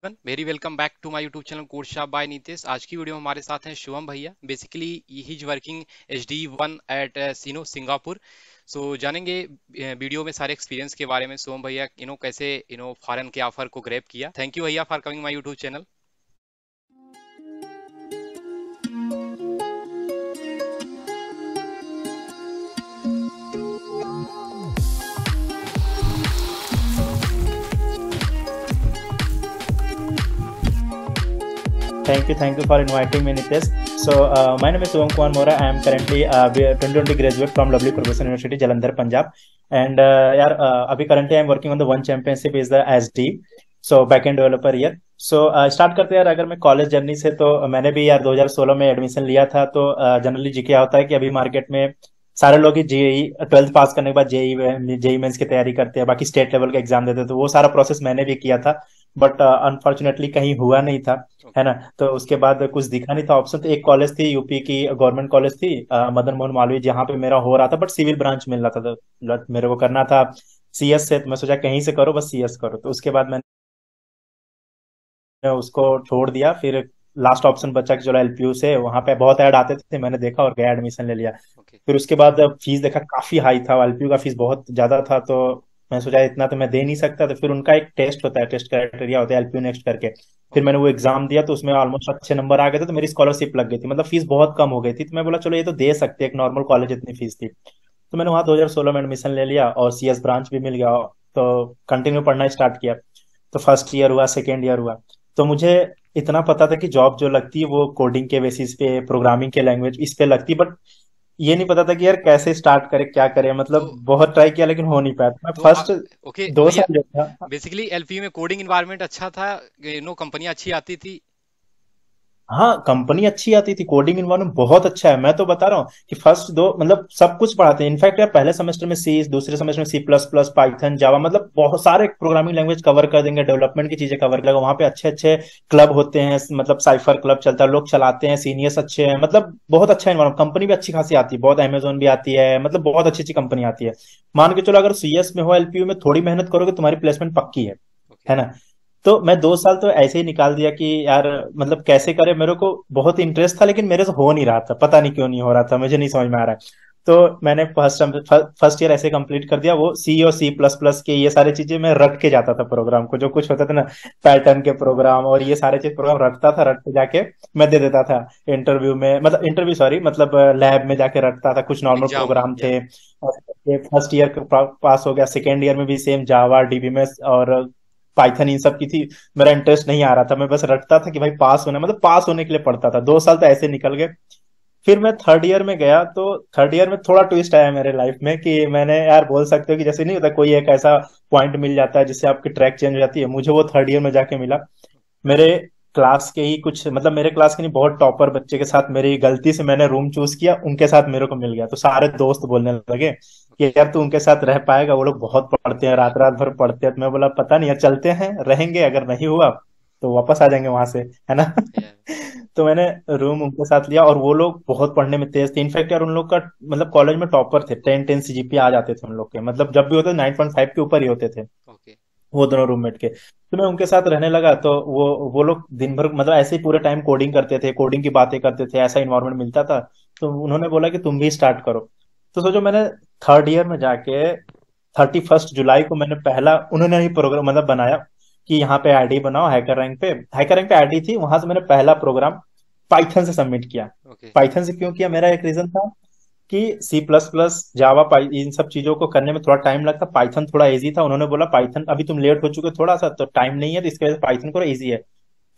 Very welcome back to my YouTube channel course shop by Nitish. आज की video में हमारे साथ हैं शुभम भैया। Basically he is working HD1 at Singapore. So जानेंगे वीडियो में सारे एक्सपीरियंस के बारे में। शुभम भैया कैसे फॉरेन के ऑफर को ग्रैब किया। थैंक यू भैया for coming my YouTube channel. Thank you for inviting me, Nitesh. So, my name is Shubham Kumar Mora. I am currently 2020 graduate from Lovely Professional University, Jalandhar, Punjab. And अभी currently I am working on the one championship is the SD. So backend developer here. So start करते हैं यार। अगर मैं college journey से, तो मैंने भी यार 2016 में एडमिशन लिया था। तो जनरली जी क्या होता है कि अभी मार्केट में सारे लोग ही जेई 12th पास करने के बाद जेई मेंस की तैयारी करते हैं, बाकी स्टेट लेवल का एग्जाम देते हैं। तो वो सारा प्रोसेस मैंने भी किया था, बट अनफॉर्चुनेटली कहीं हुआ नहीं था, है ना। तो उसके बाद कुछ दिखा नहीं था ऑप्शन। तो एक कॉलेज थी, यूपी की गवर्नमेंट कॉलेज थी, मदन मोहन मालवीय, जहाँ पे मेरा हो रहा था, बट सिविल ब्रांच मिल रहा था। तो मेरे को करना था सीएस से। तो मैं सोचा कहीं से करो, बस सीएस करो। तो उसके बाद मैंने उसको छोड़ दिया। फिर लास्ट ऑप्शन बचा कि चलो एलपीयू से, वहां पे बहुत ऐड आते थे, मैंने देखा और गया, एडमिशन ले लिया। ओके। फिर उसके बाद फीस देखा, काफी हाई था, एलपीयू का फीस बहुत ज्यादा था। तो मैं सोचा इतना तो मैं दे नहीं सकता। तो फिर उनका एक टेस्ट होता है, टेस्ट क्राइटेरिया होता है एलपीयू नेक्स्ट करके। फिर मैंने वो एग्जाम दिया, तो उसमें ऑलमोस्ट अच्छे नंबर आ गए थे। तो मेरी स्कॉलरशिप लग गई थी, मतलब फीस बहुत कम हो गई थी। तो मैं बोला चलो ये तो दे सकते हैं, एक नॉर्मल कॉलेज इतनी फीस थी। तो मैंने वहाँ 2016 में एडमिशन ले लिया और सीएस ब्रांच भी मिल गया। तो कंटिन्यू पढ़ना स्टार्ट किया। तो फर्स्ट ईयर हुआ, सेकेंड ईयर हुआ। तो मुझे इतना पता था कि जॉब जो लगती है वो कोडिंग के बेसिस पे, प्रोग्रामिंग के लैंग्वेज इस पे लगती है, बट ये नहीं पता था कि यार कैसे स्टार्ट करे, क्या करे। मतलब तो बहुत ट्राई किया लेकिन हो नहीं पाया। तो मैं तो फर्स्ट ओके दो भैया, साल जो था, बेसिकली एलपी में कोडिंग इन्वायरमेंट अच्छा था। कंपनी अच्छी आती थी। हाँ कंपनी अच्छी आती थी, कोडिंग इन्वायरमेंट बहुत अच्छा है। मैं तो बता रहा हूँ कि फर्स्ट दो मतलब सब कुछ पढ़ाते हैं। इनफैक्ट यार पहले सेमेस्टर में सी, दूसरे सेमेस्टर में C++, पाइथन, जावा, मतलब बहुत सारे प्रोग्रामिंग लैंग्वेज कवर कर देंगे, डेवलपमेंट की चीजें कवर करेंगे। वहाँ पे अच्छे अच्छे क्लब होते हैं, मतलब साइफर क्लब चलता है, लोग चलाते हैं, सीनियर्स अच्छे हैं, मतलब बहुत अच्छा इन्वायरमेंट। कंपनी भी अच्छी खासी आती है, बहुत अमेजोन भी आती है, मतलब बहुत अच्छी अच्छी कंपनी आती है। मान के चलो अगर सीएस में हो, एलपीयू में थोड़ी मेहनत करोगे तुम्हारी प्लेसमेंट पक्की ओके। है ना। तो मैं 2 साल तो ऐसे ही निकाल दिया कि यार मतलब कैसे करे। मेरे को बहुत इंटरेस्ट था लेकिन मेरे से हो नहीं रहा था, पता नहीं क्यों नहीं हो रहा था, मुझे नहीं समझ में आ रहा है। तो मैंने फर्स्ट ईयर ऐसे कंप्लीट कर दिया। वो सी और C++ के ये सारी चीजें मैं रट के जाता था प्रोग्राम को, जो कुछ होता था ना, पैटर्न के प्रोग्राम और ये सारे चीज प्रोग्राम रटता था, रट के जाके मैं दे देता था इंटरव्यू में, मतलब इंटरव्यू सॉरी, मतलब लैब में जाके रटता था। कुछ नॉर्मल एग्जाम में प्रोग्राम या थे। फर्स्ट ईयर पास हो गया, सेकेंड ईयर में भी सेम जावा, डीबीएमएस और पाइथन इन सब की थी। मेरा इंटरेस्ट नहीं आ रहा था, मैं बस रटता था कि भाई पास होना, मतलब पास होने के लिए पढ़ता था। 2 साल तो ऐसे निकल गए। फिर मैं थर्ड ईयर में गया। तो थर्ड ईयर में थोड़ा ट्विस्ट आया मेरे लाइफ में कि मैंने यार बोल सकते हो कि जैसे नहीं होता, कोई एक ऐसा पॉइंट मिल जाता है जिससे आपकी ट्रैक चेंज हो जाती है। मुझे वो थर्ड ईयर में जाके मिला। मेरे क्लास के ही कुछ, मतलब मेरे क्लास के नहीं, बहुत टॉपर बच्चे के साथ मेरी गलती से मैंने रूम चूज किया, उनके साथ मेरे को मिल गया। तो सारे दोस्त बोलने लगे कि यार तू उनके साथ रह पाएगा, वो लोग बहुत पढ़ते हैं, रात रात भर पढ़ते हैं। तो मैं बोला पता नहीं यार, चलते हैं, रहेंगे, अगर नहीं हुआ तो वापस आ जाएंगे वहां से, है ना। या तो मैंने रूम उनके साथ लिया और वो लोग बहुत पढ़ने में तेज थे। इनफैक्ट यार उन लोग का मतलब कॉलेज में टॉपर थे, 10 10 CGPA आ जाते थे उन लोग के, मतलब जब भी होते 9.5 के ऊपर ही होते थे ओके। वो दोनों रूममेट के। तो मैं उनके साथ रहने लगा। तो वो लोग दिन भर मतलब ऐसे ही पूरे टाइम कोडिंग करते थे, कोडिंग की बातें करते थे, ऐसा इन्वायरमेंट मिलता था। तो उन्होंने बोला कि तुम भी स्टार्ट करो। तो सोचो मैंने थर्ड ईयर में जाके 31 जुलाई को मैंने पहला, उन्होंने ही प्रोग्राम मतलब बनाया कि यहाँ पे आईडी बनाओ, हैकर रैंक पे, हैकर रैंक पे आईडी थी, वहां से मैंने पहला प्रोग्राम पाइथन से सबमिट किया। ओके। पाइथन से क्यों किया, मेरा एक रीजन था कि C++, जावा, इन सब चीजों को करने में थोड़ा टाइम लगता, पाइथन थोड़ा इजी था। उन्होंने बोला पाइथन अभी तुम लेट हो चुके हो थोड़ा सा, तो टाइम नहीं है, तो इसके वजह से पाइथन थोड़ा इजी है।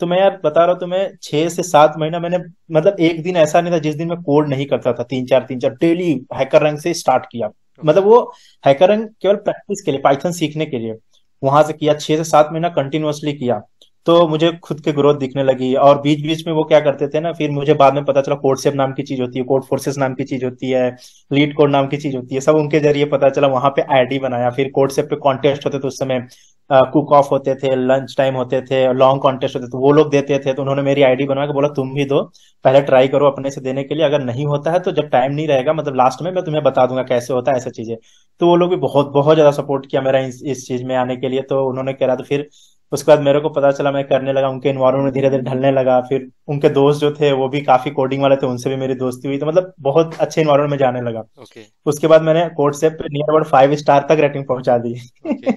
तो मैं यार बता रहा हूँ तुम्हें, 6 से 7 महीना मैंने, मतलब एक दिन ऐसा नहीं था जिस दिन मैं कोड नहीं करता था। तीन चार डेली हैकर रैंक से स्टार्ट किया। ओके। मतलब वो हैकर रैंक केवल प्रैक्टिस के लिए, पाइथन सीखने के लिए वहां से किया। 6 से 7 महीना कंटिन्यूअसली किया। तो मुझे खुद की ग्रोथ दिखने लगी। और बीच बीच में वो क्या करते थे ना, फिर मुझे बाद में पता चला कोडसेप नाम की चीज होती है, कोड फोर्सेस नाम की चीज होती है, लीड कोड नाम की चीज होती है, सब उनके जरिए पता चला। वहां पे आईडी बनाया। फिर कोडसेप पे कॉन्टेस्ट होते थे उस समय, कुक ऑफ होते थे, लंच टाइम होते थे, लॉन्ग कॉन्टेस्ट होते थे, वो लोग देते थे। तो उन्होंने मेरी आईडी बनवा के बोला तुम भी दो, पहले ट्राई करो अपने से देने के लिए, अगर नहीं होता है तो जब टाइम नहीं रहेगा, मतलब लास्ट में मैं तुम्हें बता दूंगा कैसे होता है ऐसा चीजें। तो वो लोग भी बहुत बहुत ज्यादा सपोर्ट किया मेरा इस चीज में आने के लिए। तो उन्होंने कह रहा था फिर उसके बाद मेरे को पता चला, मैं करने लगा, उनके इन्वायरमेंट में धीरे धीरे ढलने लगा। फिर उनके दोस्त जो थे वो भी काफी कोडिंग वाले थे, उनसे भी मेरी दोस्ती हुई, तो मतलब बहुत अच्छे इन्वायरमेंट में जाने लगा। ओके। उसके बाद मैंने कोडसेप पे नियर अबाउट 5 स्टार तक रेटिंग पहुंचा दी। ओके।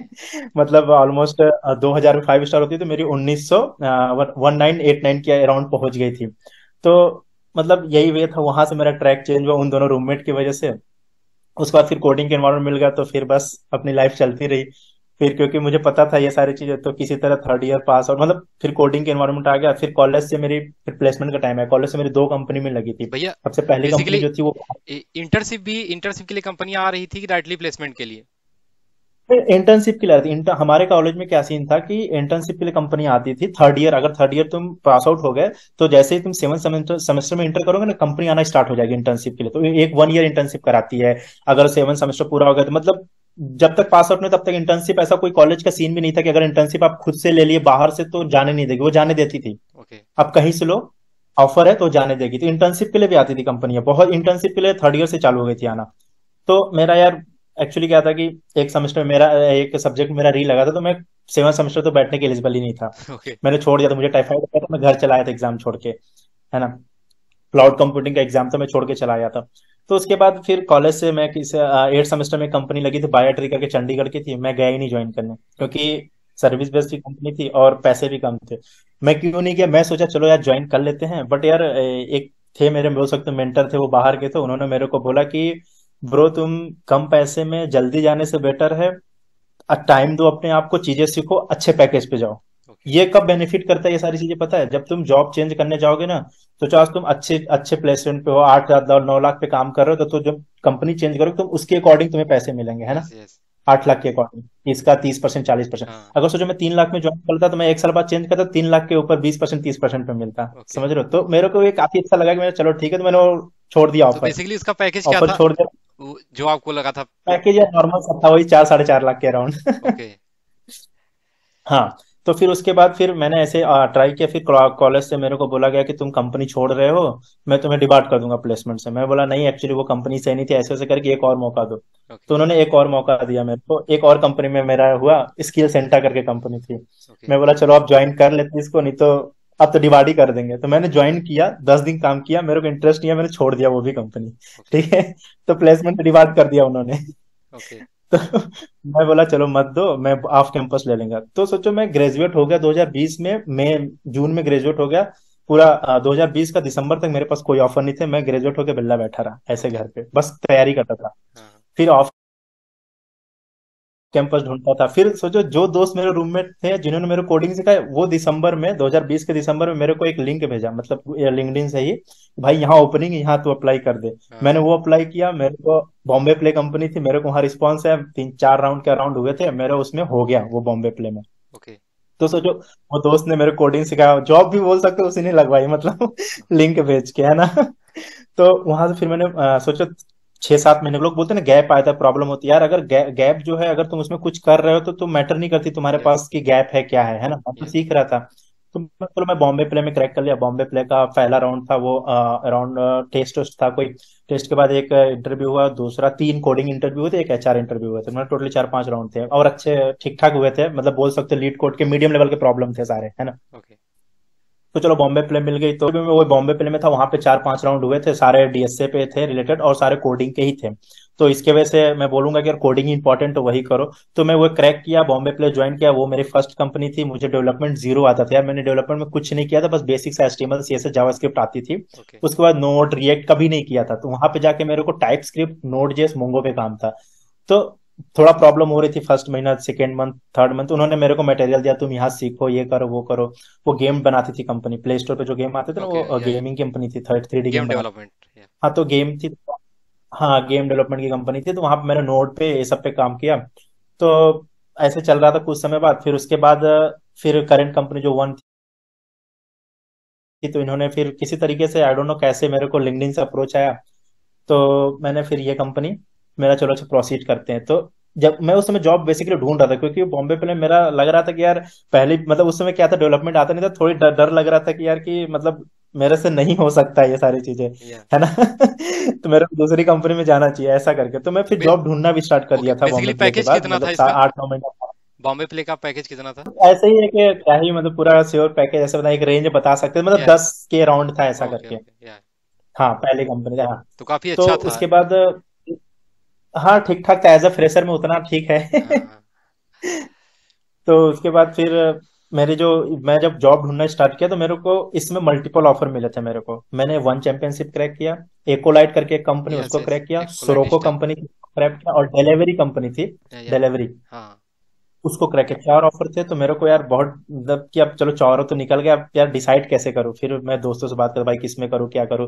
मतलब ऑलमोस्ट 2000 में 5 स्टार होती, तो मेरी 1900 1989 के अराउंड पहुंच गई थी। तो मतलब यही वे था, वहां से मेरा ट्रैक चेंज हुआ उन दोनों रूममेट की वजह से। उसके बाद फिर कोडिंग के एनवायरनमेंट मिल गया, तो फिर बस अपनी लाइफ चलती रही। फिर क्योंकि मुझे पता था ये सारी चीजें, तो किसी तरह थर्ड ईयर पास आउट, मतलब फिर कोडिंग के एनवायरनमेंट आ गया। फिर कॉलेज से मेरी फिर प्लेसमेंट का टाइम है, कॉलेज से मेरी 2 कंपनी में लगी थी। भैया सबसे पहली कंपनी बेसिकली जो थी वो इंटर्नशिप के लिए कंपनियां आ रही थी कि डायरेक्टली प्लेसमेंट के लिए? इंटर्नशिप के लिए आती थी। हमारे कॉलेज में क्या सीन था कि इंटर्नशिप के लिए कंपनी आती थी थर्ड ईयर, अगर थर्ड ईयर तुम पास आउट हो गए तो जैसे ही तुम 7 सेमेस्टर में इंटर करोगे ना, कंपनी आना स्टार्ट हो जाएगी इंटर्नशिप के लिए। तो एक 1 ईयर इंटर्नशिप कराती है। अगर 7 सेमेस्टर पूरा हो गया तो मतलब जब तक पास आउट नहीं तब तक इंटर्नशिप, ऐसा कोई कॉलेज का सीन भी नहीं था कि अगर इंटर्नशिप आप खुद से ले लिए बाहर से तो जाने नहीं देगी, वो जाने देती थी। ओके। आप कहीं से लो, ऑफर है तो जाने देगी। तो इंटर्नशिप के लिए भी आती थी कंपनियां बहुत, इंटर्नशिप के लिए थर्ड ईयर से चालू हो गई थी आना। तो मेरा यार एक्चुअली क्या था कि एक सेमेस्टर मेरा, एक सब्जेक्ट मेरा री लगा था, तो मैं 7 सेमेस्टर तो बैठने के एलिजिबल ही नहीं था। ओके। मैंने छोड़ दिया था, मुझे टाइफाइड हो गया था, मैं घर चला आया था एग्जाम छोड़ के, है ना। क्लाउड कंप्यूटिंग का एग्जाम था, मैं छोड़ के चला आया था। तो उसके बाद फिर कॉलेज से मैं किसी 8 सेमेस्टर में कंपनी लगी थी बायोट्री करके, चंडीगढ़ की थी। मैं गया ही नहीं ज्वाइन करने, ओके। क्योंकि सर्विस बेस्ड की कंपनी थी और पैसे भी कम थे। मैं क्यों नहीं गया, मैं सोचा चलो यार ज्वाइन कर लेते हैं। बट यार एक थे मेरे, बोल सकते मेंटर थे, वो बाहर के थे। उन्होंने मेरे को बोला कि ब्रो तुम कम पैसे में जल्दी जाने से बेटर है टाइम दो अपने आप को, चीजें सीखो, अच्छे पैकेज पे जाओ। ओके। ये कब बेनिफिट करता है ये सारी चीजें पता है, जब तुम जॉब चेंज करने जाओगे ना, तो चाहे तुम अच्छे अच्छे प्लेसमेंट पे हो, 8 9 लाख पे काम कर रहे हो, तो जब कंपनी चेंज करोगे तुम उसके अकॉर्डिंग तुम्हें पैसे मिलेंगे, है ना। Yes yes. 8 लाख के अकॉर्डिंग, इसका 30% 40%। हाँ। अगर सोचो मैं 3 लाख में ज्वाइन करता तो मैं 1 साल बाद चेंज करता, 3 लाख के ऊपर 20% 30% पे मिलता। ओके। समझ रहे हो, तो मेरे को ये काफी अच्छा लगा कि मैंने चलो ठीक है, तो मैंने वो छोड़ दिया तो ऑफर। बेसिकली उसका पैकेज क्या ऑफर था, छोड़ दिया। जो आपको लगा था? पैकेज यार नॉर्मल सा था, वही 4 साढ़े 4 लाख के अराउंड। ओके। हाँ। तो फिर उसके बाद फिर मैंने ऐसे ट्राई किया। फिर कॉलेज से मेरे को बोला गया कि तुम कंपनी छोड़ रहे हो, मैं तुम्हें डिबार्ट कर दूंगा प्लेसमेंट से। मैं बोला नहीं, एक्चुअली वो कंपनी सही नहीं थी, ऐसे ऐसे करके एक और मौका दो। तो ओके। उन्होंने एक और मौका दिया मेरे को, एक और कंपनी में मेरा हुआ, स्किल सेंटर करके कंपनी थी। ओके। मैं बोला चलो आप ज्वाइन कर लेते इसको, नहीं तो अब तो डिबार्ट ही कर देंगे। तो मैंने ज्वाइन किया, 10 दिन काम किया, मेरे को इंटरेस्ट नहीं है, मैंने छोड़ दिया वो भी कंपनी। ओके। ठीक है। तो प्लेसमेंट डिबार्ट कर दिया उन्होंने। ओके। तो मैं बोला चलो मत दो, मैं ऑफ कैंपस ले लेंगे। तो सोचो मैं ग्रेजुएट हो गया 2020 में, मई जून में ग्रेजुएट हो गया। पूरा 2020 का दिसंबर तक मेरे पास कोई ऑफर नहीं थे। मैं ग्रेजुएट होकर बिल्ला बैठा रहा ऐसे ओके। घर पे, बस तैयारी करता था। हाँ। फिर ऑफ कैंपस ढूंढता था। फिर सोचो जो दोस्त मेरे रूममेट थे जिन्होंने मेरे कोडिंग सिखाया, वो दिसंबर में 2020 के दिसंबर में मेरे को एक लिंक भेजा, मतलब लिंक्डइन से ही, भाई यहाँ ओपनिंग है, यहाँ तू अप्लाई कर दे। हाँ। मैंने वो अप्लाई किया, मेरे को बॉम्बे प्ले कंपनी थी, मेरे को वहाँ रिस्पॉन्स है, 3 4 राउंड के राउंड हुए थे मेरे, उसमें हो गया वो बॉम्बे प्ले में। ओके। तो सोचो वो दोस्त ने मेरे कोडिंग सिखाया, जॉब भी बोल सकते हो उसी ने लगवाई, मतलब लिंक भेज के, है ना। तो वहां से फिर मैंने सोचो 6 7 महीने, लोग बोलते हैं ना गैप आया था, प्रॉब्लम होती है यार। अगर गैप जो है, अगर तुम उसमें कुछ कर रहे हो तो तुम मैटर नहीं करती तुम्हारे यस पास की गैप है क्या है ना। मैं तो यस। सीख रहा था। तो चलो मैं बॉम्बे प्ले में क्रैक कर लिया। बॉम्बे प्ले का पहला राउंड था वो, अराउंड टेस्ट वेस्ट था कोई। टेस्ट के बाद एक इंटरव्यू हुआ, दूसरा 3 कोडिंग इंटरव्यू हुए थे, एक एचआर इंटरव्यू हुए थे। मतलब टोटली 4 5 राउंड थे और अच्छे ठीक ठाक हुए थे, मतलब बोल सकते लीड कोड के मीडियम लेवल के प्रॉब्लम थे सारे, है ना। ओके। तो चलो बॉम्बे प्ले मिल गई, तो भी मैं वो बॉम्बे प्ले में था, वहां पे 4 5 राउंड हुए थे, सारे डीएसए पे थे रिलेटेड और सारे कोडिंग के ही थे। तो इसके वजह से मैं बोलूंगा कि अगर कोडिंग इंपॉर्टेंट तो वही करो। तो मैं वो क्रैक किया, बॉम्बे प्ले ज्वाइन किया। वो मेरी फर्स्ट कंपनी थी। मुझे डेवलपमेंट जीरो आता था यार, मैंने डेवलपमेंट में कुछ नहीं किया था, बस बेसिक से एचटीएमएल सीएसएस जावास्क्रिप्ट आती थी। ओके। उसके बाद नोड रिएक्ट कभी नहीं किया था, तो वहां पे जाके मेरे को type script node JS Mongo पे काम था। तो थोड़ा प्रॉब्लम हो रही थी फर्स्ट महीना, सेकेंड मंथ, थर्ड मंथ। उन्होंने मेरे को मटेरियल दिया, तुम यहाँ सीखो, ये करो वो करो। वो गेम बनाती थी कंपनी, प्ले स्टोर पे जो गेम आते थे ना, ओके। वो या गेमिंग कंपनी थी, 3D गेम गेम बनाती। डेवलपमेंट या। हाँ तो गेम थी। हाँ गेम डेवलपमेंट की कंपनी थी, तो वहां पे मैंने नोड पे ये सब पे काम किया। तो ऐसे चल रहा था कुछ समय बाद। फिर उसके बाद फिर करंट कंपनी जो वन थी, तो इन्होंने फिर किसी तरीके से आई डोंट नो कैसे मेरे को लिंक्डइन से अप्रोच आया। तो मैंने फिर ये कंपनी, मेरा चलो अच्छा प्रोसीड करते हैं। तो जब मैं उस समय जॉब बेसिकली ढूंढ रहा था, क्योंकि बॉम्बे प्ले मेरा लग रहा था कि यार पहले मतलब उस समय क्या था, डेवलपमेंट आता नहीं था, थोड़ी डर डर लग रहा था कि यार कि मतलब मेरे से नहीं हो सकता ये सारी चीजें, या। है ना। तो मेरे को दूसरी कंपनी में जाना चाहिए ऐसा करके। तो मैं फिर जॉब ढूंढना भी स्टार्ट कर ओके, दिया था बेसिकली बॉम्बे प्ले के पैकेज बाद, कितना था मतलब इसका? 8 9 महीना। बॉम्बे प्ले का पैकेज कितना था? ऐसे ही है कि क्या ही मतलब पूरा श्योर पैकेज ऐसे बता, एक रेंज बता सकते हैं, मतलब या 10 के राउंड था ऐसा ओके करके। ओके या हाँ पहली कंपनी था, हाँ। तो काफी तो अच्छा था। उसके बाद हाँ ठीक ठाक था, एज अ फ्रेशर में उतना ठीक है। हाँ तो उसके बाद फिर मेरी जो मैं जब जॉब ढूंढना स्टार्ट किया तो मेरे को इसमें मल्टीपल ऑफर मिले थे मेरे को। मैंने वन चैंपियनशिप क्रैक किया, एकोलाइट करके एक कंपनी यस उसको यस क्रैक किया, एक्कोलाइट सोरोको स्टाइल कंपनी क्रैक किया, और डिलीवरी कंपनी थी, या डिलीवरी, हाँ उसको क्रैक किया। 4 ऑफर थे तो मेरे को यार बहुत मतलब कि अब चलो चारों तो निकल गया, अब यार डिसाइड कैसे करूँ। फिर मैं दोस्तों से बात कर, भाई किस में करूँ क्या करूँ।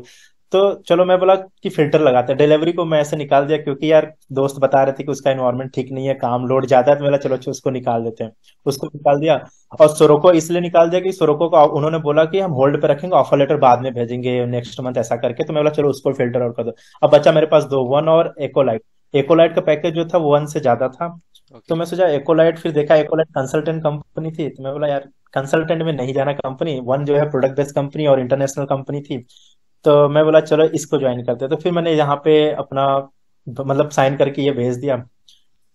तो चलो मैं बोला कि फिल्टर लगाते हैं, डिलीवरी को मैं ऐसे निकाल दिया क्योंकि यार दोस्त बता रहे थे कि उसका एनवायरनमेंट ठीक नहीं है, काम लोड ज्यादा है, तो बोला चलो या अच्छा उसको निकाल देते हैं। उसको निकाल दिया। और सोरोको इसलिए निकाल दिया कि सोरोको को उन्होंने बोला कि हम होल्ड पे रखेंगे, ऑफर लेटर बाद में भेजेंगे नेक्स्ट मंथ ऐसा करके। तो मैं बोला चलो उसको फिल्टर और कर दो। अब बचा मेरे पास दो, वन और एकोलाइट। एकोलाइट का पैकेज जो था वो वन से ज्यादा था। तो ओके मैं सोचा एकोलाइट, फिर देखा एकोलाइट कंसल्टेंट कंपनी थी, तो मैं बोला यार कंसल्टेंट में नहीं जाना, कंपनी वन जो है प्रोडक्ट बेस्ड कंपनी और इंटरनेशनल कंपनी थी। तो मैं बोला चलो इसको ज्वाइन करते हैं। तो फिर मैंने यहाँ पे अपना मतलब साइन करके ये भेज दिया।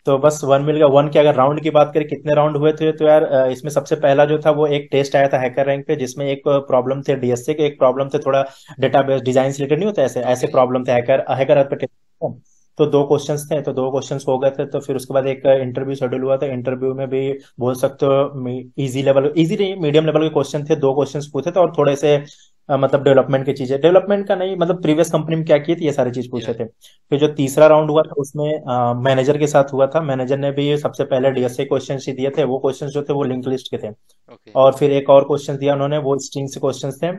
तो बस वन मिल गया। वन के अगर राउंड की बात करें कितने राउंड हुए थे, तो यार इसमें सबसे पहला जो था वो एक टेस्ट आया था हैकर रैंक पे, जिसमें एक प्रॉब्लम थे डीएसए के, एक प्रॉब्लम थे थोड़ा डेटाबेस डिजाइन से रिलेटेड, नहीं होता ऐसे ऐसे ओके प्रॉब्लम थे, हैकर हैकर पे टेस्ट। तो दो क्वेश्चंस थे, तो दो क्वेश्चंस हो गए थे। तो फिर उसके बाद एक इंटरव्यू शेड्यूल हुआ था। इंटरव्यू में भी बोल सकते हो इजी लेवल, इजी नहीं मीडियम लेवल के क्वेश्चन थे, दो क्वेश्चंस पूछे थे और थोड़े से मतलब डेवलपमेंट की चीजें, डेवलपमेंट का नहीं मतलब प्रीवियस कंपनी में क्या किए थे ये सारी चीज पूछे या थे। फिर जो तीसरा राउंड हुआ था उसमें मैनेजर के साथ हुआ था। मैनेजर ने भी सबसे पहले डीएसए क्वेश्चन ही दिए थे, वो क्वेश्चन जो थे वो लिंक लिस्ट के थे। ओके और फिर एक और क्वेश्चन दिया उन्होंने, वो स्ट्रिंग से क्वेश्चन थे।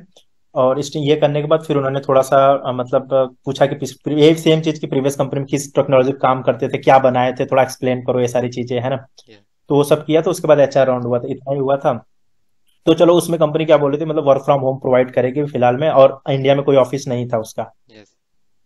और स्ट्रिंग ये करने के बाद फिर उन्होंने थोड़ा सा मतलब पूछा कि ये सेम चीज की प्रीवियस कंपनी में किस टेक्नोलॉजी काम करते थे, क्या बनाए थे, थोड़ा एक्सप्लेन करो, ये सारी चीजें है ना। या तो वो सब किया। तो उसके बाद एचआर राउंड हुआ था, इतना ही हुआ था। तो चलो उसमें कंपनी क्या बोल रही थी, मतलब वर्क फ्रॉम होम प्रोवाइड करेगी फिलहाल में, और इंडिया में कोई ऑफिस नहीं था उसका, यस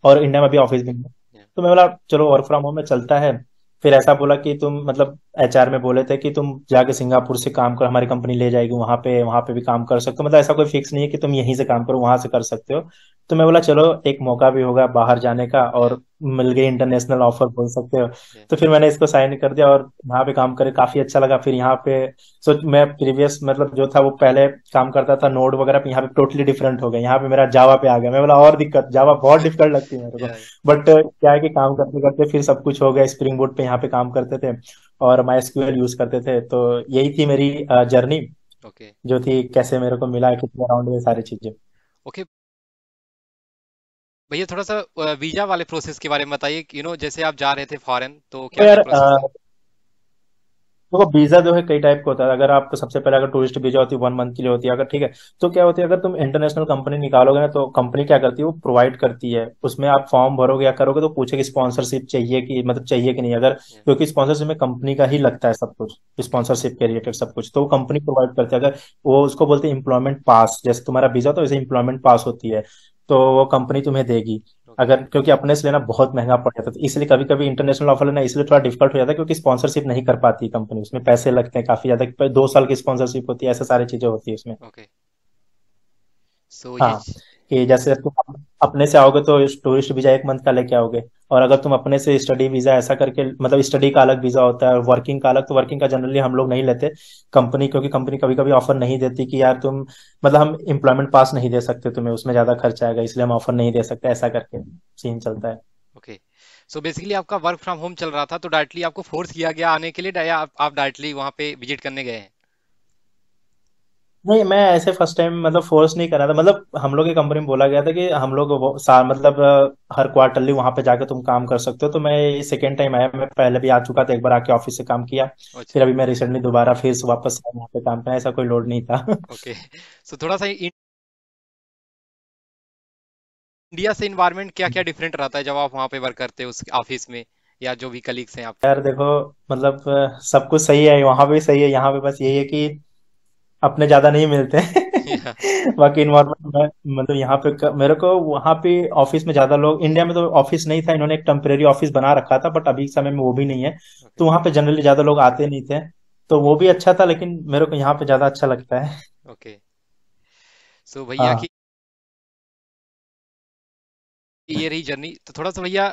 और इंडिया में भी ऑफिस भी नहीं है। या तो मैं बोला चलो वर्क फ्रॉम होम में चलता है। फिर ऐसा बोला कि तुम मतलब एचआर में बोले थे कि तुम जाके सिंगापुर से काम कर, हमारी कंपनी ले जाएगी वहां पे भी काम कर सकते हो, मतलब ऐसा कोई फिक्स नहीं है कि तुम यहीं से काम करो, वहां से कर सकते हो। तो मैं बोला चलो एक मौका भी होगा बाहर जाने का, या और मिल गई इंटरनेशनल ऑफर बोल सकते हो। या तो फिर मैंने इसको साइन कर दिया और यहाँ पे काम करे, काफी अच्छा लगा। फिर यहाँ पे सोच, मैं प्रीवियस मतलब जो था वो पहले काम करता था नोड वगैरह पे, यहाँ पे टोटली डिफरेंट हो गया, यहाँ पे मेरा जावा पे आ गया। मैं बोला और दिक्कत, जावा बहुत डिफिकल्ट लगती है मेरे को। या बट क्या है कि काम करते करते फिर सब कुछ हो गया। स्प्रिंग बोट पे यहाँ पे काम करते थे और माई एसक्यूएल यूज करते थे। तो यही थी मेरी जर्नी, ओके जो थी कैसे मेरे को मिला, कितने राउंड में सारी चीजें। ओके भैया थोड़ा सा वीजा वाले प्रोसेस के बारे में बताइए, जैसे आप जा रहे थे फॉरेन तो तो क्या क्या यार प्रोसेस है? देखो वीजा जो है कई टाइप का होता है। अगर आप सबसे पहले अगर टूरिस्ट वीजा होती है 1 मंथ के लिए होती है अगर, ठीक है। तो क्या होती है, अगर तुम इंटरनेशनल कंपनी निकालोगे ना, तो कंपनी क्या करती है वो प्रोवाइड करती है, उसमें आप फॉर्म भरोगे या करोगे तो पूछेगी स्पॉन्सरशिप चाहिए कि मतलब चाहिए कि नहीं, अगर या क्योंकि स्पॉन्सरशिप में कंपनी का ही लगता है सब कुछ, स्पॉन्सरशिप के रिलेटेड सब कुछ तो कंपनी प्रोवाइड करती है। अगर वो उसको बोलते हैं एम्प्लॉयमेंट पास, जैसे तुम्हारा वीजा तो वैसे एम्प्लॉयमेंट पास होती है, तो वो कंपनी तुम्हें देगी। ओके अगर क्योंकि अपने से लेना बहुत महंगा पड़ जाता है, तो इसलिए कभी कभी इंटरनेशनल ऑफर लेना इसलिए थोड़ा डिफिकल्ट हो जाता है, क्योंकि स्पॉन्सरशिप नहीं कर पाती कंपनी, उसमें पैसे लगते हैं काफी ज्यादा, 2 साल की स्पॉन्सरशिप होती है, ऐसे सारी चीजें होती है उसमें। ओके सो ये हाँ, कि जैसे तुम अपने से आओगे तो टूरिस्ट वीजा 1 मंथ का लेके आओगे, और अगर तुम अपने से स्टडी वीजा ऐसा करके, मतलब स्टडी का अलग वीजा होता है और वर्किंग का अलग, तो वर्किंग का जनरली हम लोग नहीं लेते कंपनी, क्योंकि कंपनी कभी कभी ऑफर नहीं देती कि यार तुम मतलब हम एम्प्लॉयमेंट पास नहीं दे सकते तुम्हें, उसमें ज्यादा खर्चा आएगा, इसलिए हम ऑफर नहीं दे सकते, ऐसा करके सीन चलता है। ओके सो बेसिकली आपका वर्क फ्रॉम होम चल रहा था तो डायरेक्टली आपको फोर्स किया गया आने के लिए, या आप डायरेक्टली वहां पे विजिट करने गए हैं? नहीं, मैं ऐसे फर्स्ट टाइम मतलब फोर्स नहीं करा था, मतलब हम लोग की कंपनी में बोला गया था कि हम लोग मतलब हर क्वार्टरली वहां पे जाकर तुम काम कर सकते हो। तो मैं ये सेकेंड टाइम आया, मैं पहले भी आ चुका था एक बार, आके ऑफिस से काम किया। अच्छा फिर अभी मैं रिसेंटली दोबारा फिर से वापस आया यहाँ पे काम करना, ऐसा कोई लोड नहीं था। ओके सो थोड़ा सा इंडिया से इन्वायरमेंट क्या क्या डिफरेंट रहता है जब आप वहां पे वर्क करते हो उस ऑफिस में, या जो भी कलीग्स हैं आपके? यार देखो, मतलब सब कुछ सही है, वहां पे भी सही है, यहाँ पे बस यही है कि अपने ज्यादा नहीं मिलते या हैं। बाकी इन्वायरमेंट में मतलब यहाँ पे मेरे को वहाँ पे ऑफिस में ज्यादा लोग, इंडिया में तो ऑफिस नहीं था, इन्होंने एक टेम्परेरी ऑफिस बना रखा था, बट अभी के समय में वो भी नहीं है। ओके तो वहाँ पे जनरली ज्यादा लोग आते नहीं थे, तो वो भी अच्छा था, लेकिन मेरे को यहाँ पे ज्यादा अच्छा लगता है। ओके सो भैया हाँ की ये रही जर्नी। तो थोड़ा सा भैया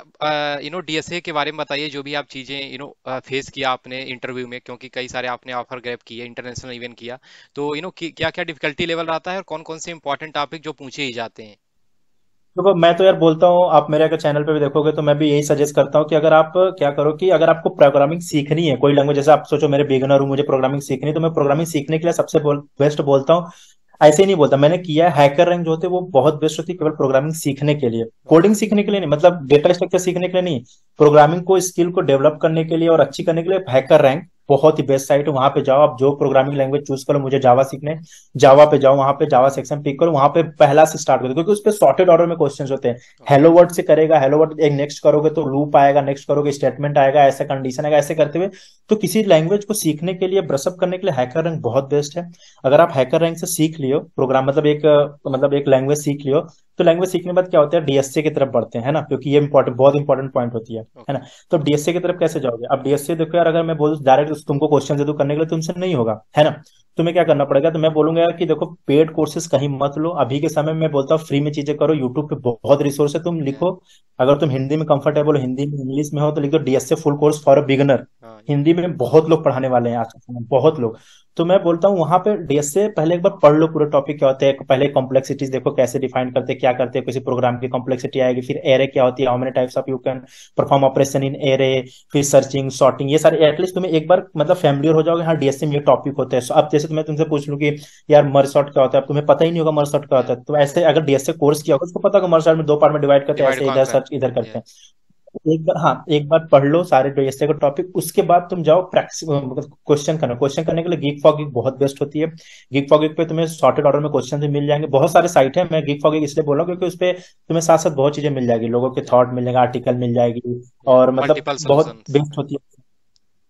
डीएसए के बारे में बताइए, जो भी आप चीजें फेस किया आपने इंटरव्यू में, क्योंकि कई सारे आपने ऑफर ग्रैब किए, इंटरनेशनल इवेंट किया। तो क्या क्या डिफिकल्टी लेवल रहता है और कौन कौन से इंपॉर्टेंट टॉपिक जो पूछे ही जाते हैं? देखो मैं तो यार बोलता हूँ, आप मेरे अगर चैनल पे भी देखोगे तो मैं भी यही सजेस्ट करता हूँ कि अगर आप क्या करो कि अगर आपको प्रोग्रामिंग सीखनी है, कोई लैंग्वेज, जैसे आप सोचो मेरे बिगिनर हूँ, मुझे प्रोग्रामिंग सीखनी है, तो मैं प्रोग्रामिंग सीखने के लिए सबसे बेस्ट बोलता हूँ। ऐसे ही नहीं बोलता, मैंने किया है, हैकर रैंक जो होते हैं वो बहुत बेस्ट होती है केवल प्रोग्रामिंग सीखने के लिए, ओके। कोडिंग सीखने के लिए नहीं, मतलब डेटा स्ट्रक्चर सीखने के लिए नहीं, प्रोग्रामिंग को स्किल को डेवलप करने के लिए और अच्छी करने के लिए हैकर रैंक बहुत ही बेस्ट साइट है। वहां पे जाओ, आप जो प्रोग्रामिंग लैंग्वेज चूज करो, मुझे जावा सीखने, जावा पे जाओ, वहां पे जावा सेक्शन पिक करो, वहां पे पहला से स्टार्ट करो, क्योंकि उस पे सॉर्टेड ऑर्डर में क्वेश्चंस होते हैं। ओके। हेलो वर्ड से करेगा, हेलो वर्ड एक नेक्स्ट करोगे तो लूप आएगा, नेक्स्ट करोगे स्टेटमेंट आएगा, ऐसा कंडीशन आएगा, ऐसे करते हुए तो किसी लैंग्वेज को सीखने के लिए, ब्रशअप करने के लिए हैकर रैंक बहुत बेस्ट है। अगर आप हैकर रैंक से सीख लियो प्रोग्राम, मतलब एक लैंग्वेज सीख लियो, तो लैंग्वेज सीखने के बाद क्या होता है, डीएसए की तरफ बढ़ते हैं, है ना, क्योंकि ये इंपॉर्टेंट, बहुत इंपॉर्टेंट पॉइंट होती है ओके। ना। तो डीएसए की तरफ कैसे जाओगे? अब डीएसए देखो यार, अगर मैं बोलूँ डायरेक्ट तुमको क्वेश्चन दे दूं करने के लिए, तुमसे नहीं होगा, है ना। तुम्हें क्या करना पड़ेगा? तो मैं बोलूंगा यार कि देखो, पेड कोर्सेज कहीं मत लो अभी के समय में, मैं बोलता हूँ फ्री में चीजें करो, यूट्यूब पे बहुत रिसोर्स है, तुम या। लिखो। अगर तुम हिंदी में कंफर्टेबल हो, हिंदी में इंग्लिश में हो, तो लिख दो DSA full course for a beginner. हाँ। या। हिंदी में बहुत लोग पढ़ाने वाले हैं आज के समय में, बहुत लोग। तो मैं बोलता हूँ वहां पे डीएसए पहले एक बार पढ़ लो, पूरे टॉपिक क्या होते हैं, पहले कॉम्प्लेक्सिटीज देखो कैसे डिफाइन करते हैं, क्या करते हैं, किसी प्रोग्राम की कॉम्प्लेक्सिटी आएगी, फिर एरे क्या होती है, how many types of you can perform operation in array, फिर सर्चिंग सॉर्टिंग, ये सारे एटलीस्ट तुम्हें एक बार मतलब फैमिलियर हो जाओगे, हाँ डीएसए में ये टॉपिक होते हैं। So, अब जैसे मैं तुमसे पूछ लूं कि यार मर्ज सॉर्ट क्या होता है, अब तुम्हें पता ही नहीं होगा मर्ज सॉर्ट क्या होता या। है, तो ऐसे अगर डीएसए कोर्स किया होगा उसको पता होगा मर्ज सॉर्ट में दो पार्ट में डिवाइड करते हैं, डिवाइड ऐसे इधर कॉन्कर। सर्च इधर करते या। हैं। एक बार, हाँ एक बार पढ़ लो सारे डीएसए का टॉपिक, उसके बाद तुम जाओ प्रैक्टिस, मतलब क्वेश्चन करने के लिए गीक फॉर गीक बहुत बेस्ट होती है। गीक फॉर गीक पे तुम्हें सॉर्टेड ऑर्डर में क्वेश्चन भी मिल जाएंगे, बहुत सारे साइट है, मैं गीक फॉर गीक इसलिए बोल रहा हूँ क्योंकि उस पे तुम्हें साथ साथ बहुत चीजें मिल जाएगी, लोगों के या। थॉट मिल जाएगा, आर्टिकल मिल जाएगी, या और मतलब मल्टीपल बहुत सॉल्यूशंस। बेस्ट होती है।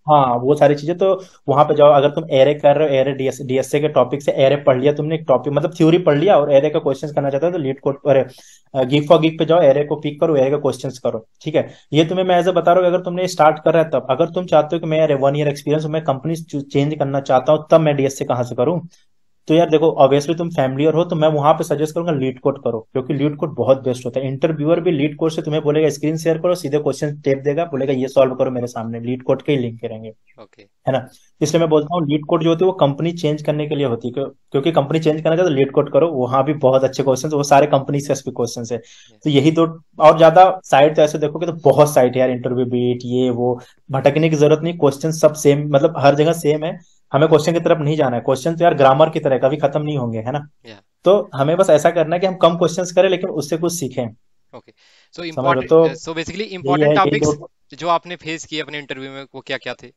हाँ वो सारी चीजें तो वहां पे जाओ, अगर तुम एरे कर रहे हो, एरे डीएसए के टॉपिक से एरे पढ़ लिया तुमने, एक टॉपिक मतलब थ्योरी पढ़ लिया और एरे का क्वेश्चंस करना चाहते हो, तो लीड कोड अरे गीक फॉर गीक पे जाओ, एरे को पिक करो, एरे का क्वेश्चंस करो, ठीक है। ये तुम्हें मैं ऐसे बता रहा हूँ कि अगर तुमने स्टार्ट कर रहा है तब, अगर तुम चाहते हो कि मैं यार 1 ईयर एक्सपीरियंस, मैं कंपनी चेंज करना चाहता हूँ, तब मैं डीएसए कहाँ से करूँ? तो यार देखो, ऑब्वियसली तुम फैमिलियर हो, तो मैं वहां पे सजेस्ट करूंगा लीड कोड करो, क्योंकि लीड कोड बहुत बेस्ट होता है। इंटरव्यूअर भी लीड कोड से तुम्हें बोलेगा स्क्रीन शेयर करो, सीधे क्वेश्चन टेप देगा, बोलेगा ये सॉल्व करो मेरे सामने, लीड कोड के ही लिंक रहेंगे, ओके। है ना। इसलिए मैं बोलता हूँ लीड कोड जो होती है वो कंपनी चेंज करने के लिए होती है, क्योंकि कंपनी चेंज करना चाहते तो लीड कोड करो, वहां भी बहुत अच्छे क्वेश्चन, वो सारे कंपनी स्पेसिफिक क्वेश्चन है। तो यही दो, और ज्यादा साइट तो ऐसे देखोगे तो बहुत साइट है यार, इंटरव्यू बीट ये वो, भटकने की जरूरत नहीं, क्वेश्चन सब सेम, मतलब हर जगह सेम है। हमें क्वेश्चन की तरफ नहीं जाना है, क्वेश्चन तो यार ग्रामर की तरह कभी खत्म नहीं होंगे, है ना। या। तो हमें बस ऐसा करना है कि हम कम क्वेश्चंस करें लेकिन उससे कुछ सीखें। ओके। सो समझ लो तो, इम्पोर्टेंट, सो बेसिकली यही है, इम्पोर्टेंट यही दो। टॉपिक्स जो आपने फेस किए अपने इंटरव्यू में, वो क्या क्या थे?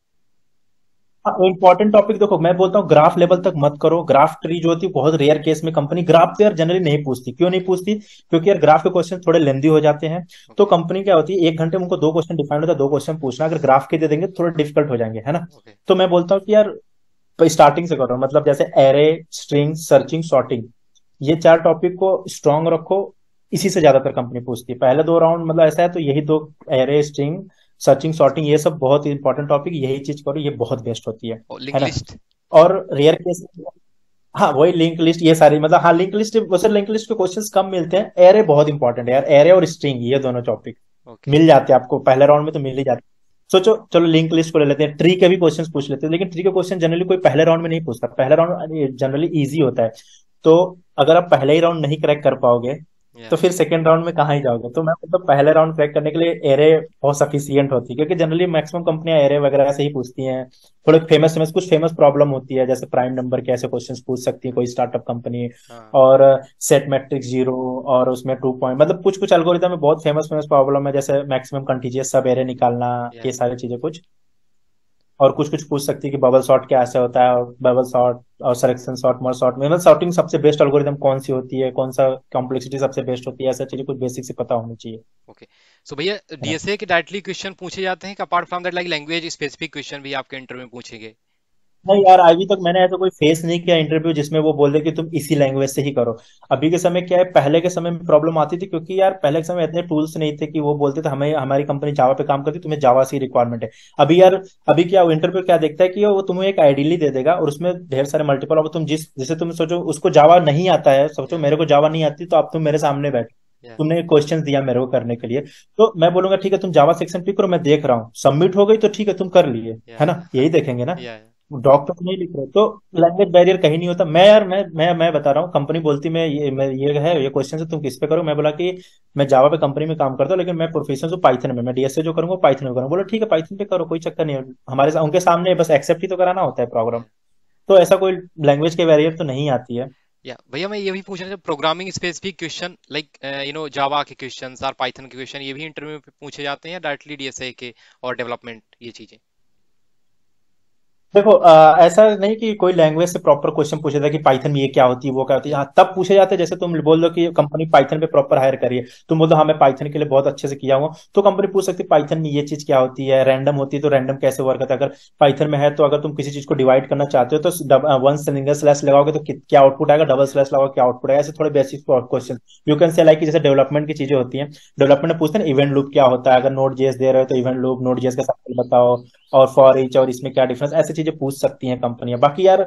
इंपॉर्टेंट टॉपिक देखो, मैं बोलता हूँ ग्राफ लेवल तक मत करो, ग्राफ ट्री जो होती है बहुत रेयर केस में कंपनी, ग्राफ तो यार जनरली नहीं पूछती, क्यों नहीं पूछती? क्योंकि यार ग्राफ के क्वेश्चन थोड़े लेंदी हो जाते हैं। तो ओके। कंपनी क्या होती है, 1 घंटे में उनको 2 क्वेश्चन डिफाइन होता है, 2 क्वेश्चन पूछना, अगर ग्राफ के दे देंगे तो थोड़े डिफिकल्ट हो जाएंगे, है ना। ओके। तो मैं बोलता हूँ कि यार स्टार्टिंग से करो, मतलब जैसे एरे, स्ट्रिंग, सर्चिंग, सॉर्टिंग, ये 4 टॉपिक को स्ट्रांग रखो। इसी से ज्यादातर कंपनी पूछती है, पहले 2 राउंड मतलब ऐसा है, तो यही दो, एरे, स्ट्रिंग, सर्चिंग, सॉर्टिंग, ये सब बहुत इंपॉर्टेंट टॉपिक, यही चीज करो, ये बहुत बेस्ट होती और है लिंक ना। लिस्ट। और रेयर केस, हाँ वही लिंक लिस्ट, ये सारी मतलब, हाँ लिंक लिस्ट, वैसे लिंक लिस्ट पे क्वेश्चंस कम मिलते हैं, एरे बहुत इंपॉर्टेंट है यार, एरे और स्ट्रिंग, ये दोनों टॉपिक ओके। मिल जाते हैं आपको पहले राउंड में, तो मिल ही जाते हैं। सोचो, चलो लिंक लिस्ट को ले लेते हैं, ट्री के भी क्वेश्चंस पूछ लेते हैं, लेकिन ट्री के क्वेश्चन जनरली कोई पहले राउंड में नहीं पूछता, पहले राउंड जनरली इजी होता है। तो अगर आप पहले ही राउंड नहीं क्रैक कर पाओगे, या। तो फिर सेकंड राउंड में कहाँ ही जाओगे? तो मैं मतलब पहले राउंड क्रैक करने के लिए एरे बहुत सफिशियंट होती है, क्योंकि जनरली मैक्सिमम कंपनियां एरे वगैरह से ही पूछती हैं। थोड़े फेमस फेमस कुछ फेमस प्रॉब्लम होती है, जैसे प्राइम नंबर के ऐसे क्वेश्चंस पूछ सकती है कोई स्टार्टअप कंपनी, हाँ। और सेट मैट्रिक्स जीरो, और उसमें 2 पॉइंट, मतलब कुछ कुछ एल्गोरिदम में बहुत फेमस फेमस प्रॉब्लम है, जैसे मैक्सिमम कंटीजियस सब एरे निकालना, या। ये सारी चीजें कुछ। और कुछ कुछ पूछ सकती है कि बबल सॉर्ट क्या ऐसे होता है, और बबल सॉर्ट और सिलेक्शन सॉर्ट, मर्ज सॉर्ट में मतलब सॉर्टिंग सबसे बेस्ट एल्गोरिदम कौन सी होती है, कौन सा कॉम्प्लेक्सिटी सबसे बेस्ट होती है, ऐसा चीजें कुछ बेसिक से पता होनी चाहिए, ओके। सो भैया, है ना। डीएसए के डायरेक्टली क्वेश्चन पूछे जाते हैं, apart from that like language specific question भी आपके इंटरव्यू में पूछेंगे? नहीं यार, अभी तक मैंने ऐसा कोई फेस नहीं किया इंटरव्यू जिसमें वो बोल दे कि तुम इसी लैंग्वेज से ही करो। अभी के समय क्या है, पहले के समय में प्रॉब्लम आती थी, क्योंकि यार पहले के समय इतने टूल्स नहीं थे कि वो बोलते थे हमें, हमारी कंपनी जावा पे काम करती है, तुम्हें जावा से रिक्वायरमेंट है। अभी यार, अभी क्या, वो इंटरव्यू क्या देखता है कि वो तुम्हें एक आइडियली दे देगा, और उसमें ढेर सारे मल्टीपल, अब तुम जिसे तुम सोचो उसको जावा नहीं आता है, सोचो या। मेरे को जावा नहीं आती, तो अब तुम मेरे सामने बैठो, या तुमने क्वेश्चंस दिया मेरे को करने के लिए, तो मैं बोलूंगा ठीक है तुम जावा सेक्शन पिक करो, मैं देख रहा हूँ सबमिट हो गई तो ठीक है तुम कर लिए, या है ना, यही देखेंगे ना। या डॉक्टर नहीं लिख रहे तो लैंग्वेज बैरियर कहीं नहीं होता। मैं यार मैं बता रहा हूँ, कंपनी बोलती मैं ये है ये क्वेश्चन है तुम किस पे करो, मैं बोला कि मैं जावा पे कंपनी में काम करता हूँ लेकिन मैं प्रोफेशन हूँ पाइथन में, मैं डीएसए जो करूंगा पाइथन में करूंगा। बोला ठीक है पाइथन पे करो, कोई चक्कर नहीं है, उनके सामने बस एक्सेप्ट ही तो कराना होता है प्रोग्राम। या तो ऐसा कोई लैंग्वेज के बैरियर तो नहीं आती है। या भैया, मैं ये भी पूछ रहा था, programming specific question like Java के क्वेश्चन और पाइथन के क्वेश्चन, ये भी इंटरव्यू में पूछे जाते हैं या डायरेक्टली डीएसए के और डेवलपमेंट ये चीजें? देखो ऐसा नहीं कि कोई लैंग्वेज से प्रॉपर क्वेश्चन पूछा था कि पाइथन में ये क्या होती है वो क्या होती है, हाँ तब पूछे जाते हैं जैसे तुम बोल दो कि कंपनी पाइथन पे प्रॉपर हायर करिए, तुम बोल दो हाँ मैं पाइथन के लिए बहुत अच्छे से किया हूँ, तो कंपनी पूछ सकती है पाइथन में ये चीज क्या होती है, रैंडम होती है तो रैंडम कैसे वर्क करता है, अगर पाइथन में है तो अगर तुम किसी चीज को डिवाइड करना चाहते हो तो वन सिंगल स्लैश लगाओगे तो क्या आउटपुट आएगा, डबल स्लैश लगाओगे क्या आउटपुट आएगा, ऐसे थोड़े basic question you can say like जैसे डेवलपमेंट की चीजें होती हैं, डेवलपमेंट में पूछते हैं इवेंट लूप क्या होता है, अगर नोड जेएस दे रहे हो तो इवेंट लूप नोड जेएस का सैम्पल बताओ, और फॉर ईच और इसमें क्या डिफरेंस, ऐसी चीजें पूछ सकती हैं कंपनियां। बाकी यार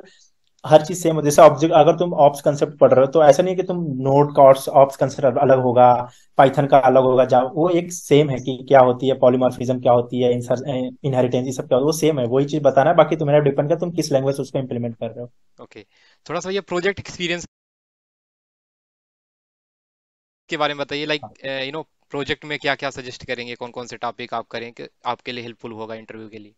हर चीज सेम होती है, जैसे ऑब्जेक्ट अगर तुम ऑप्स कंसेप्ट पढ़ रहे हो तो ऐसा नहीं है कि तुम नोड का ऑप्स कंसेप्ट अलग होगा, पाइथन का अलग होगा, जा वो एक सेम है कि क्या होती है पॉलीमॉर्फिज्म क्या होती है, इनहेरिटेंस ये सब क्या होता है, वो सेम है, वही चीज बताना है, बाकी तुम्हारा डिपेंड कर तुम किस लैंग्वेज से उसको इम्प्लीमेंट कर रहे हो। ओके, थोड़ा सा ये प्रोजेक्ट एक्सपीरियंस के बारे में बताइए, लाइक प्रोजेक्ट में क्या क्या सजेस्ट करेंगे, कौन कौन से टॉपिक आप करें कि आपके लिए हेल्पफुल होगा इंटरव्यू के लिए?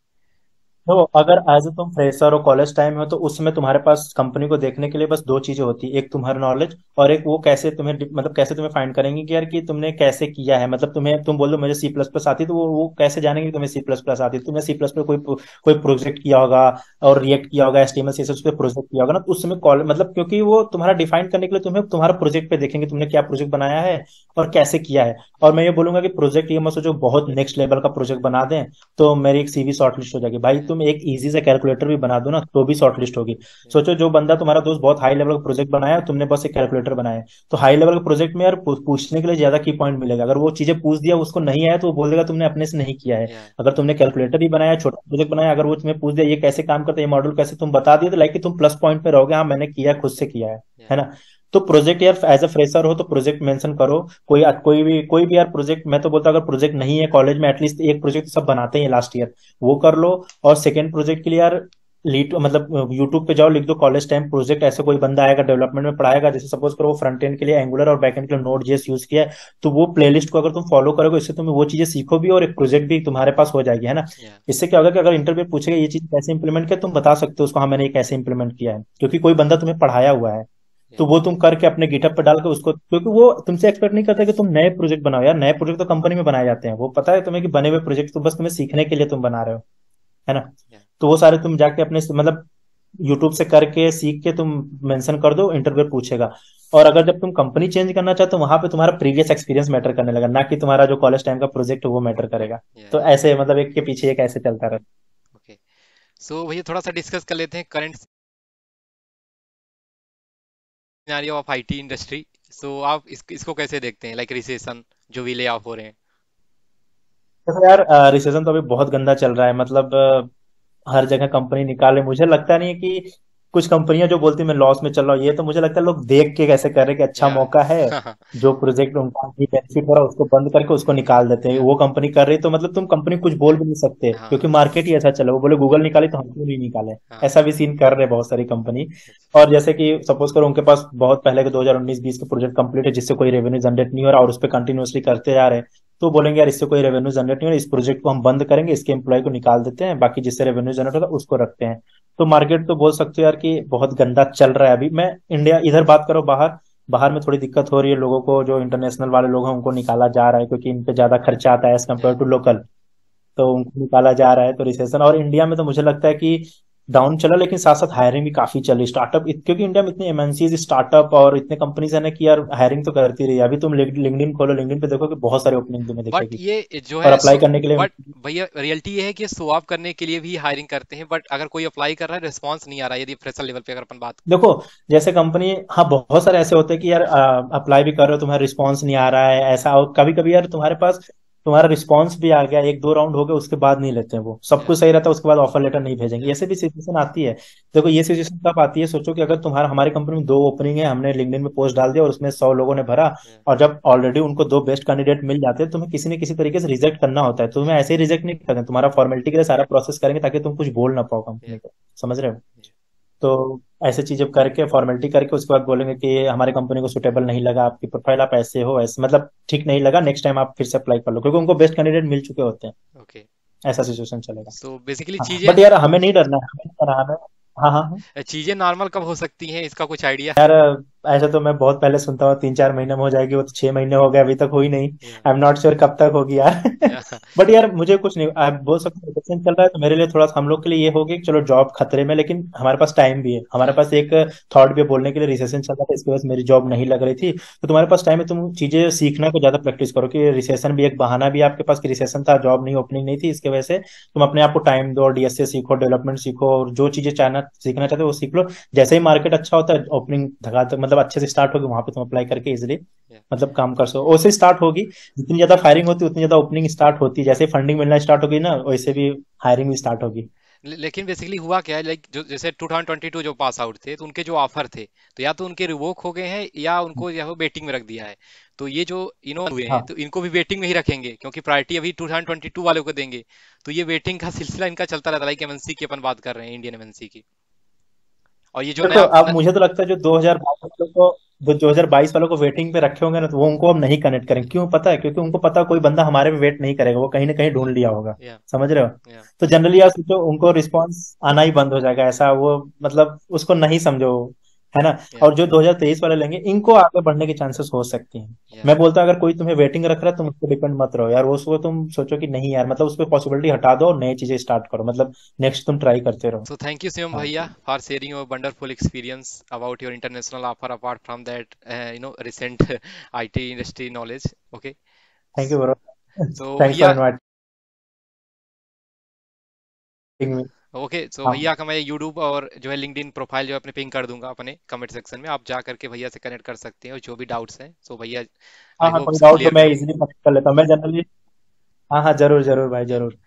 तो अगर एज ए तुम फ्रेशर हो कॉलेज टाइम में हो तो उसमें तुम्हारे पास कंपनी को देखने के लिए बस दो चीजें होती है, एक तुम्हारा नॉलेज और एक वो कैसे तुम्हें मतलब कैसे तुम्हें फाइंड करेंगे कि यार कि तुमने कैसे किया है, मतलब तुम्हें तुम बोल दो मुझे सी प्लस प्लस आती है, तो वो कैसे जानेंगे कि तुम्हें सी प्लस प्लस आती है, तुमने सी प्लस प्लस कोई कोई प्रोजेक्ट किया होगा और रिएक्ट किया होगा एचटीएमएल सीएसएस पे प्रोजेक्ट किया होगा ना, तो उसमें कॉलेज मतलब क्योंकि वो तुम्हारा डिफाइन करने के लिए तुम्हें तुम्हारा प्रोजेक्ट पे देखेंगे तुमने क्या प्रोजेक्ट बनाया है और कैसे किया है। और मैं ये बोलूंगा कि प्रोजेक्ट ये मत सोचो बहुत नेक्स्ट लेवल का प्रोजेक्ट बना दें तो मेरी एक सीवी शॉर्टलिस्ट हो जाएगी, भाई तुम एक इजी से कैलकुलेटर भी बना दो ना तो भी शॉर्टलिस्ट होगी। सोचो जो बंदा तुम्हारा दोस्त बहुत हाई लेवल का प्रोजेक्ट बनाया है, तुमने बस एक कैलकुलेटर बनाया है, तो हाई लेवल के प्रोजेक्ट में यार पूछने के लिए ज्यादा की पॉइंट मिलेगा, अगर वो चीजें पूछ दिया उसको नहीं आया तो वो बोल देगा तुमने अपने से नहीं किया है। या अगर तुमने कैलकुलेटर ही बनाया छोटा प्रोजेक्ट बनाया, अगर वो तुम्हें पूछ दिया ये कैसे काम करता है ये मॉडल कैसे, तुम बता दिए तो लाइक तुम प्लस पॉइंट पे रहोगे, हाँ मैंने किया खुद से किया या है ना। तो प्रोजेक्ट यार एज अ फ्रेशर हो तो प्रोजेक्ट मेंशन करो, कोई भी यार प्रोजेक्ट, मैं तो बोलता हूँ अगर प्रोजेक्ट नहीं है कॉलेज में एटलीस्ट एक प्रोजेक्ट सब बनाते हैं लास्ट ईयर, वो कर लो। और सेकेंड प्रोजेक्ट के लिए यार लीड मतलब यूट्यूब पे जाओ लिख दो कॉलेज टाइम प्रोजेक्ट, ऐसे कोई बंदा आएगा डेवलपमेंट में पढ़ाएगा, जैसे सपोज करो वो फ्रंट एंड के लिए एंगुलर और बैक एंड के लिए नोड जेएस यूज किया है, तो वो प्लेलिस्ट को अगर तुम फॉलो करोगे इससे तुम्हें वो चीजें सीखो भी और एक प्रोजेक्ट भी तुम्हारे पास हो जाएगी, है ना। या इससे क्या होगा कि अगर इंटरव्यू पूछेगा ये चीज कैसे इंप्लीमेंट किया तुम बता सकते हो उसको हाँ मैंने ये कैसे इंप्लीमेंट किया है, क्योंकि कोई बंदा तुम्हें पढ़ाया हुआ है, या तो वो तुम करके अपने गिटहब पे डाल के उसको, क्योंकि वो तुमसे एक्सपेक्ट नहीं करता कि तुम नए प्रोजेक्ट बनाओ, यार नए प्रोजेक्ट तो कंपनी में बनाए जाते हैं, वो पता है तुम्हें कि बने हुए प्रोजेक्ट तो बस तुम्हें सीखने के लिए तुम बना रहे हो, है ना। या तो वो सारे तुम जाके अपने मतलब यूट्यूब से करके सीख के तुम मेंशन कर दो, इंटरव्यू पूछेगा। और अगर जब तुम कंपनी चेंज करना चाहते हो वहां पे तुम्हारा प्रीवियस एक्सपीरियंस मैटर करने लगा, ना कि तुम्हारा जो कॉलेज टाइम का प्रोजेक्ट है वो मैटर करेगा। या तो ऐसे मतलब एक के पीछे एक ऐसे चलता रहता ओके, सो भैया थोड़ा सा डिस्कस कर लेते हैं current scenario of IT industry. So आप इसको कैसे देखते हैं, लाइक रिसेशन जो भी ले ऑफ हो रहे हैं? है। तो यार रिसेशन तो अभी बहुत गंदा चल रहा है, मतलब हर जगह कंपनी निकाले, मुझे लगता नहीं है कि कुछ कंपनियां जो बोलती है मैं लॉस में चल रहा हूँ, ये तो मुझे लगता है लोग देख के कैसे कर रहे हैं कि अच्छा या मौका है, जो प्रोजेक्ट उनका बेनिफिट हो रहा है उसको बंद करके उसको निकाल देते हैं, या वो कंपनी कर रही है तो मतलब तुम कंपनी कुछ बोल भी नहीं सकते हाँ क्योंकि मार्केट ही ऐसा चला, वो बोले गूगल निकाली तो हम क्यों नहीं निकाले, हाँ ऐसा भी सीन कर रहे हैं बहुत सारी कंपनी। और जैसे कि सपोज करो उनके पास बहुत पहले के 2019-20 के प्रोजेक्ट कंप्लीट है जिससे कोई रेवेन्यू जनरेट नहीं हो रहा और उस पर कंटिन्यूअसली करते जा रहे हैं, तो बोलेंगे यार इससे कोई रेवेन्यू जनरेट नहीं हो रहा, इस प्रोजेक्ट को हम बंद करेंगे, इसके एम्प्लॉय को निकाल देते हैं, बाकी जिससे रेवेन्यू जनरेट होगा उसको रखते हैं। तो मार्केट तो बोल सकते हो यार कि बहुत गंदा चल रहा है अभी। मैं इंडिया इधर बात करो, बाहर बाहर में थोड़ी दिक्कत हो रही है लोगों को, जो इंटरनेशनल वाले लोग हैं उनको निकाला जा रहा है क्योंकि इन पे ज्यादा खर्चा आता है एज कम्पेयर या टू लोकल, तो उनको निकाला जा रहा है। तो रिसेशन और इंडिया में तो मुझे लगता है कि डाउन चला, लेकिन साथ साथ हायरिंग भी काफी चली स्टार्टअप, क्योंकि इंडिया में इतने एमएनसीज स्टार्टअप और इतने कंपनीज है ना कि यार हायरिंग तो करती रही है। अभी तुम लिंक्डइन खोलो, लिंक्डइन पे देखो कि बहुत सारे ओपनिंग तुम्हें बट दिखेगी ये जो और है अप्लाई करने के लिए। बट भैया रियलिटी ये है कि शो ऑफ करने के लिए भी हायरिंग करते हैं, बट अगर कोई अप्लाई कर रहा है रिस्पांस नहीं आ रहा है, यदि फ्रेशर लेवल पे अगर अपन बात देखो जैसे कंपनी, हाँ बहुत सारे ऐसे होते हैं कि यार अप्लाई भी कर रहे हो तुम्हारा रिस्पॉन्स नहीं आ रहा है ऐसा, और कभी कभी यार तुम्हारे पास तुम्हारा रिस्पॉन्स भी आ गया, एक दो राउंड हो गए, उसके बाद नहीं लेते हैं, वो सब या कुछ सही रहता है, उसके बाद ऑफर लेटर नहीं भेजेंगे। या ऐसे भी सिचुएशन आती है। देखो ये सिचुएशन कब आती है, सोचो कि अगर तुम्हारा हमारी कंपनी में दो ओपनिंग है, हमने लिंक्डइन में पोस्ट डाल दिया और उसमें 100 लोगों ने भरा, या और जब ऑलरेडी उनको दो बेस्ट कैंडिडेट मिल जाते हैं, तुम्हें किसी न किसी तरीके से रिजेक्ट करना होता है। तुम्हें ऐसे ही रिजेक्ट नहीं करेंगे, तुम्हारा फॉर्मेलिटी के लिए सारा प्रोसेस करेंगे ताकि तुम कुछ बोल ना पाओ या कंपनी को। समझ रहे हो? या तो ऐसे चीजें करके फॉर्मेलिटी करके उसके बाद बोलेंगे कि हमारी कंपनी को सुटेबल नहीं लगा, आपकी प्रोफाइल, आप ऐसे हो, ऐसे मतलब ठीक नहीं लगा, नेक्स्ट टाइम आप फिर से अप्लाई कर लो, क्योंकि उनको बेस्ट कैंडिडेट मिल चुके होते हैं। ओके। ऐसा सिचुएशन चलेगा। सो बेसिकली हाँ चीजें बट यार हमें नहीं डरना है, हमें नहीं डरना है, हाँ हाँ हाँ। चीजें नॉर्मल कब हो सकती हैं, इसका कुछ आइडिया? यार ऐसा तो मैं बहुत पहले सुनता हूँ 3-4 महीने में हो जाएगी, वो तो 6 महीने हो गए, अभी तक हुई नहीं। या आई एम नॉट श्योर कब तक होगी यार। या बट यार मुझे कुछ नहीं, आप बोल सकते हो रिसेशन चल रहा है तो मेरे लिए थोड़ा सा, हम लोग के लिए ये हो गया कि चलो जॉब खतरे में, लेकिन हमारे पास टाइम भी है, हमारे या पास एक थॉट भी है बोलने के लिए, रिसेशन चल रहा था इसकी वजह से मेरी जॉब नहीं लग रही थी, तो तुम्हारे पास टाइम है, तुम चीजें सीखना को ज्यादा प्रैक्टिस करो कि रिसेशन भी एक बहाना भी है आपके पास कि रिसेशन था, जॉब नहीं, ओपनिंग नहीं थी, इसकी वजह से तुम अपने आप को टाइम दो, डीएसए सीखो, डेवलपमेंट सीखो, और जो चीजें चाहना सीखना चाहते हो वो सीख लो। जैसे ही मार्केट अच्छा होता है, ओपनिंग धगा मतलब अच्छे से स्टार्ट होगी, वहां पे तुम अप्लाई करके इजिली या मतलब काम कर सको, वैसे स्टार्ट होगी। जितनी ज्यादा फायरिंग होती है उतनी ज्यादा ओपनिंग स्टार्ट होती है, जैसे फंडिंग मिलना स्टार्ट होगी ना, वैसे भी हायरिंग भी स्टार्ट होगी। लेकिन बेसिकली हुआ क्या है, लाइक जो जैसे 2022 जो पास आउट थे, तो उनके जो ऑफर थे, तो या तो उनके रिवोक हो गए हैं या उनको या वेटिंग में रख दिया है। तो ये जो हुए हैं, हाँ तो इनको भी वेटिंग में ही रखेंगे, क्योंकि प्रायोरिटी अभी 2022 वालों को देंगे। तो ये वेटिंग का सिलसिला इनका चलता रहता है, लाइक एमएनसी की अपन बात कर रहे हैं, इंडियन एमएनसी की। और ये जो देखो, नया अब मुझे तो लगता है जो 2022 वालों को वेटिंग पे रखे होंगे ना, तो वो उनको अब नहीं कनेक्ट करेंगे। क्यों पता है? क्योंकि उनको पता है कोई बंदा हमारे पे वेट नहीं करेगा, वो कहीं ना कहीं ढूंढ लिया होगा। या समझ रहे हो? या तो जनरली यार सोचो उनको रिस्पांस आना ही बंद हो जाएगा, ऐसा वो मतलब उसको नहीं समझो, है ना? या और जो 2023 वाले लेंगे, इनको आगे बढ़ने के चांसेस हो सकती हैं। या मैं बोलता हूँ अगर कोई तुम्हें वेटिंग रख रहा है, तुम उस पर डिपेंड मत रहो यार, वो उसको तुम सोचो कि नहीं यार, मतलब उस पर पॉसिबिलिटी हटा दो और नई चीजें स्टार्ट करो, मतलब नेक्स्ट तुम ट्राई करते रहो। So thank you, Shivam हाँ, Bhaiya, for sharing your wonderful experience about your international offer apart from that, recent IT industry knowledge. Okay. Thank you bro. So thanks for भैया, inviting me. Okay, सो हाँ भैया का मैं YouTube और जो है LinkedIn profile जो है अपने पिंग कर दूंगा अपने कमेंट सेक्शन में, आप जा करके भैया से कनेक्ट कर सकते हैं, और जो भी डाउट्स हैं सो भैया हाँ आई हाँ, होप कोई डाउट तो क्लियर मैं करेंगे। इजीली कनेक्ट कर लेता हूँ मैं जनरली। हाँ हाँ, जरूर जरूर भाई, या जरूर।